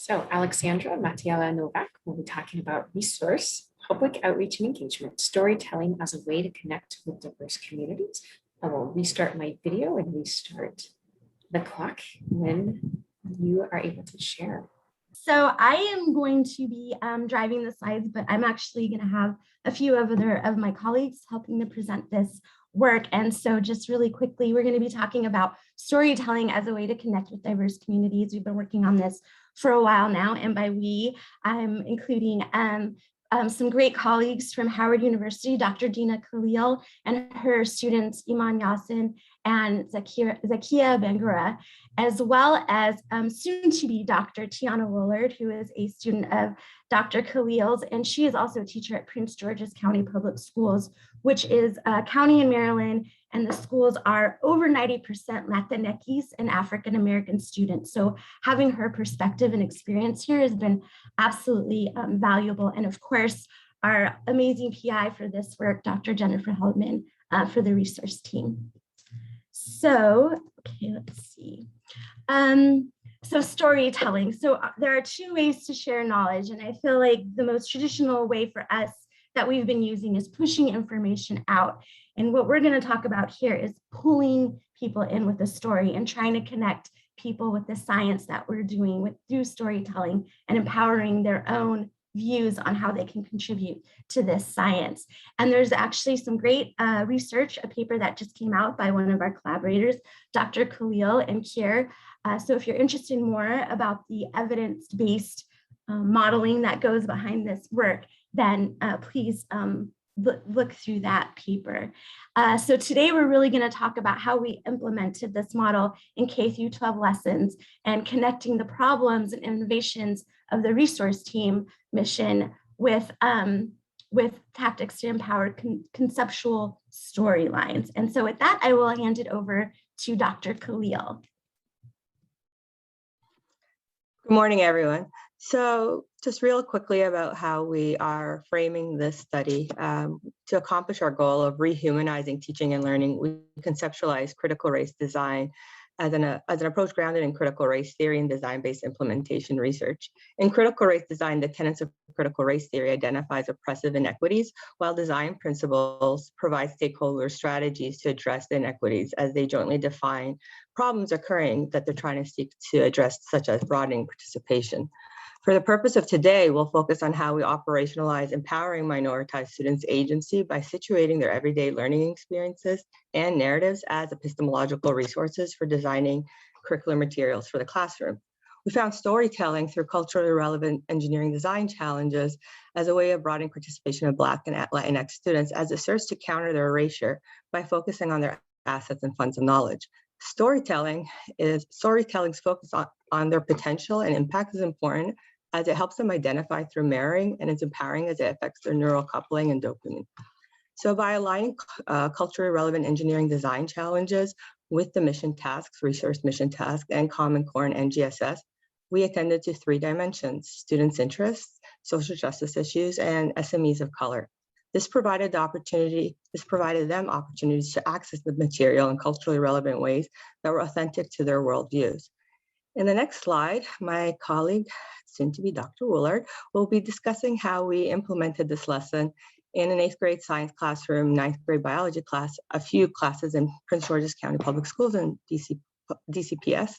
So Alexandra Matiella Novak will be talking about resource, public outreach and engagement, storytelling as a way to connect with diverse communities. I will restart my video and restart the clock when you are able to share. So I am going to be driving the slides, but I'm actually going to have a few of my colleagues helping to present this work. And so just really quickly, we're going to be talking about storytelling as a way to connect with diverse communities. We've been working on this for a while now, and by we, I'm including some great colleagues from Howard University, Dr. Dina Khalil and her students, Iman Yassin and Zakia Bangura, as well as soon-to-be Dr. Tiana Willard, who is a student of Dr. Khalil's, and she is also a teacher at Prince George's County Public Schools, which is a county in Maryland, and the schools are over 90% Latinx and African-American students. So having her perspective and experience here has been absolutely valuable. And of course, our amazing PI for this work, Dr. Jennifer Heldman, for the resource team. So, okay, let's see. So storytelling. So there are two ways to share knowledge. And I feel like the most traditional way for us that we've been using is pushing information out. And what we're going to talk about here is pulling people in with a story and trying to connect people with the science that we're doing through storytelling and empowering their own views on how they can contribute to this science. And there's actually some great research, a paper that just came out by one of our collaborators, Dr. Khalil and Kier. So if you're interested more about the evidence-based modeling that goes behind this work, then please look through that paper. So today we're really going to talk about how we implemented this model in K through 12 lessons and connecting the problems and innovations of the resource team mission with tactics to empower conceptual storylines. And so with that, I will hand it over to Dr. Khalil. Good morning, everyone. So just real quickly about how we are framing this study. To accomplish our goal of rehumanizing teaching and learning, we conceptualize critical race design as an approach grounded in critical race theory and design-based implementation research. In critical race design, the tenets of critical race theory identifies oppressive inequities, while design principles provide stakeholder strategies to address the inequities as they jointly define problems occurring that they're trying to seek to address, such as broadening participation. For the purpose of today, we'll focus on how we operationalize empowering minoritized students' agency by situating their everyday learning experiences and narratives as epistemological resources for designing curricular materials for the classroom. We found storytelling through culturally relevant engineering design challenges as a way of broadening participation of Black and Latinx students as it serves to counter their erasure by focusing on their assets and funds of knowledge. Storytelling's focus on their potential and impact is important as it helps them identify through mirroring, and it's empowering as it affects their neural coupling and dopamine. So by aligning culturally relevant engineering design challenges with the mission tasks, resource mission task, and Common Core and NGSS, we attended to 3 dimensions: students' interests, social justice issues, and SMEs of color. This provided them opportunities to access the material in culturally relevant ways that were authentic to their worldviews. In the next slide, my colleague, soon to be Dr. Willard, will be discussing how we implemented this lesson in an 8th grade science classroom, 9th grade biology class, a few classes in Prince George's County Public Schools and DCPS,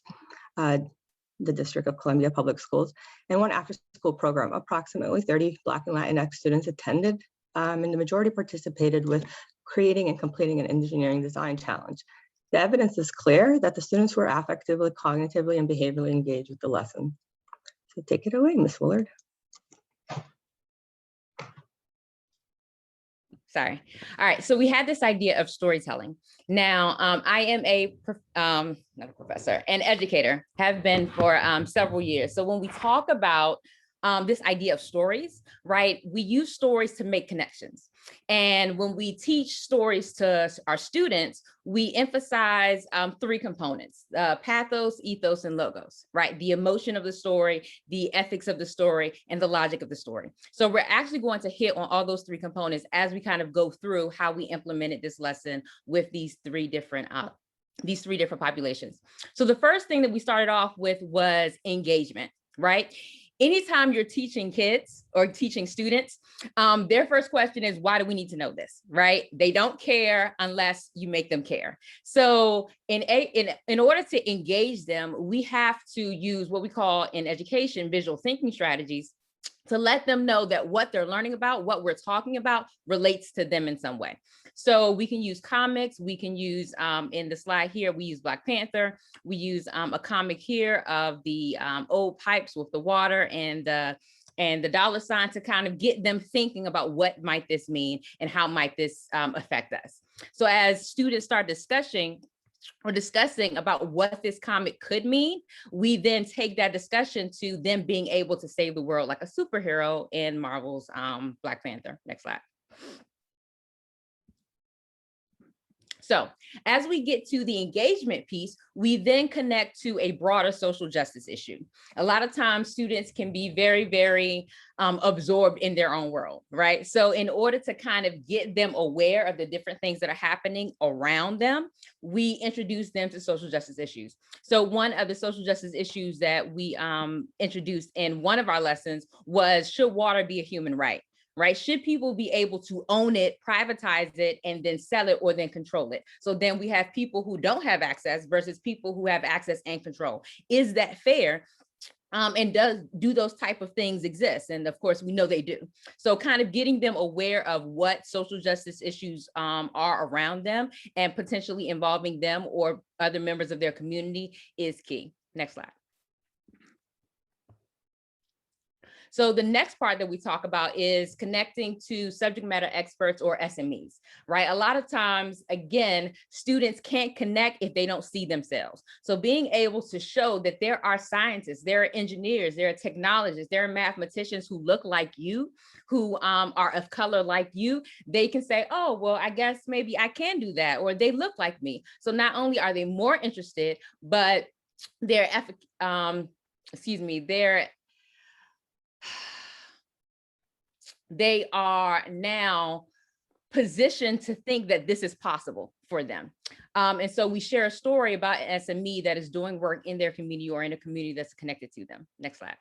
the District of Columbia Public Schools, and one after-school program. Approximately 30 Black and Latinx students attended, and the majority participated with creating and completing an engineering design challenge. The evidence is clear that the students were affectively, cognitively, and behaviorally engaged with the lesson. So take it away, Ms. Willard. Sorry. All right. So we had this idea of storytelling. Now, I am not a professor, an educator, have been for several years. So when we talk about this idea of stories, right, we use stories to make connections. And when we teach stories to our students, we emphasize 3 components: pathos, ethos, and logos, right? The emotion of the story, the ethics of the story, and the logic of the story. So we're actually going to hit on all those 3 components as we kind of go through how we implemented this lesson with these 3 different populations. So the first thing that we started off with was engagement. right? Anytime you're teaching kids or teaching students, their first question is, why do we need to know this, right? They don't care unless you make them care. So in order to engage them, we have to use what we call in education visual thinking strategies to let them know that what they're learning about, what we're talking about, relates to them in some way. So we can use comics, we can use, in the slide here, we use Black Panther, we use a comic here of the old pipes with the water and the dollar sign to kind of get them thinking about what might this mean and how might this affect us. So as students start discussing about what this comic could mean, we then take that discussion to them being able to save the world like a superhero in Marvel's Black Panther. Next slide. So as we get to the engagement piece, we then connect to a broader social justice issue. A lot of times students can be very, very absorbed in their own world, right? So in order to kind of get them aware of the different things that are happening around them, we introduce them to social justice issues. So one of the social justice issues that we introduced in one of our lessons was, should water be a human right? Right? Should people be able to own it, privatize it, and then sell it or then control it? So then we have people who don't have access versus people who have access and control. Is that fair? And do those type of things exist? And of course, we know they do. So kind of getting them aware of what social justice issues are around them and potentially involving them or other members of their community is key. Next slide. So the next part that we talk about is connecting to subject matter experts or SMEs, right? A lot of times, again, students can't connect if they don't see themselves. So being able to show that there are scientists, there are engineers, there are technologists, there are mathematicians who look like you, who are of color like you, they can say, oh, well, I guess maybe I can do that, or they look like me. So not only are they more interested, but they're they are now positioned to think that this is possible for them. And so we share a story about an SME that is doing work in their community or in a community that's connected to them. Next slide.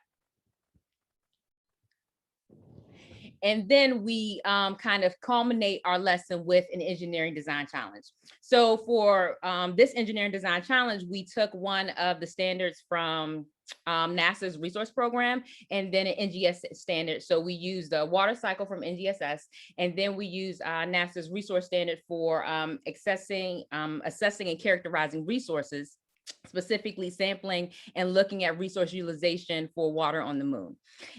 And then we kind of culminate our lesson with an engineering design challenge. So for this engineering design challenge, we took one of the standards from NASA's resource program and then an NGS standard. So we use the water cycle from NGSS, and then we use NASA's resource standard for assessing and characterizing resources, specifically sampling and looking at resource utilization for water on the moon.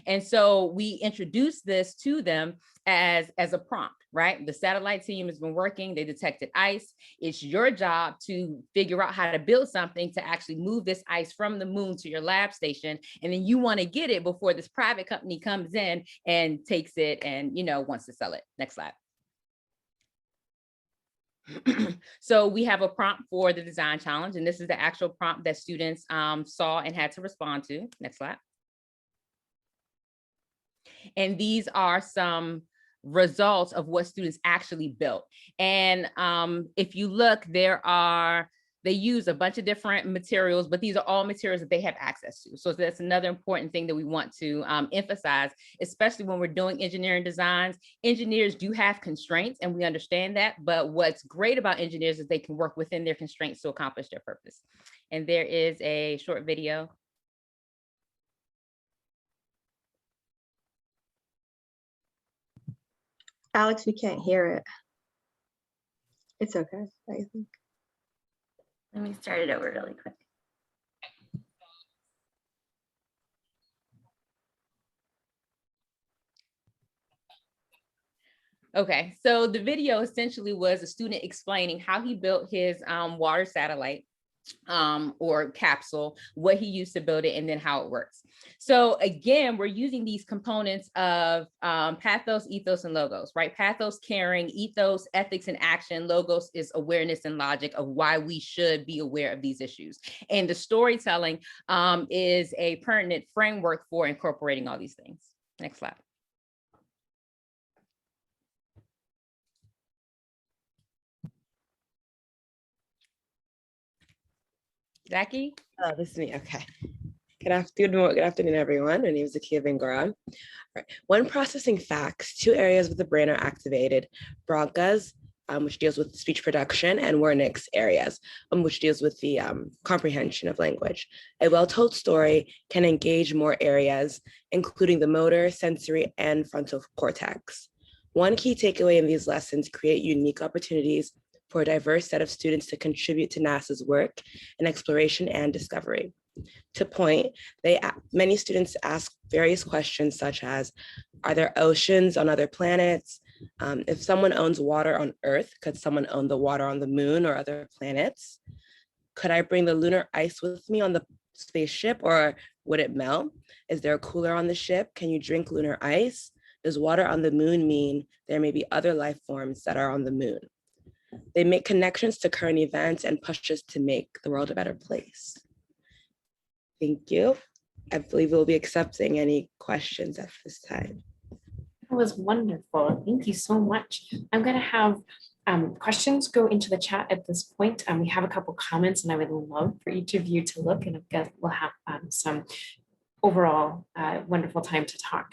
And so we introduced this to them as a prompt, right? The satellite team has been working, they detected ice. It's your job to figure out how to build something to actually move this ice from the moon to your lab station. And then you want to get it before this private company comes in and takes it and, you know, wants to sell it. Next slide. So we have a prompt for the design challenge, and this is the actual prompt that students saw and had to respond to. Next slide. And these are some results of what students actually built. And if you look, they use a bunch of different materials, but these are all materials that they have access to. So that's another important thing that we want to emphasize, especially when we're doing engineering designs. Engineers do have constraints, and we understand that, but what's great about engineers is they can work within their constraints to accomplish their purpose. And there is a short video. Alex, we can't hear it. It's okay, I think. Let me start it over really quick. Okay, so the video essentially was a student explaining how he built his water satellite or capsule, what he used to build it, and then how it works. So again, we're using these components of pathos, ethos, and logos, right? Pathos, caring; ethos, ethics and action; logos is awareness and logic of why we should be aware of these issues. And the storytelling is a pertinent framework for incorporating all these things. Next slide. Jackie? Oh, this is me. Okay. Good afternoon, everyone. My name is Zakia Vingora. Right. When processing facts, two areas of the brain are activated: Broca's, which deals with speech production, and Wernicke's areas, which deals with the comprehension of language. A well-told story can engage more areas, including the motor, sensory, and frontal cortex. One key takeaway in these lessons: create unique opportunities for a diverse set of students to contribute to NASA's work in exploration and discovery. To point, many students ask various questions such as, are there oceans on other planets? If someone owns water on Earth, could someone own the water on the moon or other planets? Could I bring the lunar ice with me on the spaceship, or would it melt? Is there a cooler on the ship? Can you drink lunar ice? Does water on the moon mean there may be other life forms that are on the moon? They make connections to current events and push us to make the world a better place. Thank you. I believe we'll be accepting any questions at this time. That was wonderful. Thank you so much. I'm going to have questions go into the chat at this point. We have a couple comments, and I would love for each of you to look, and we'll have some overall wonderful time to talk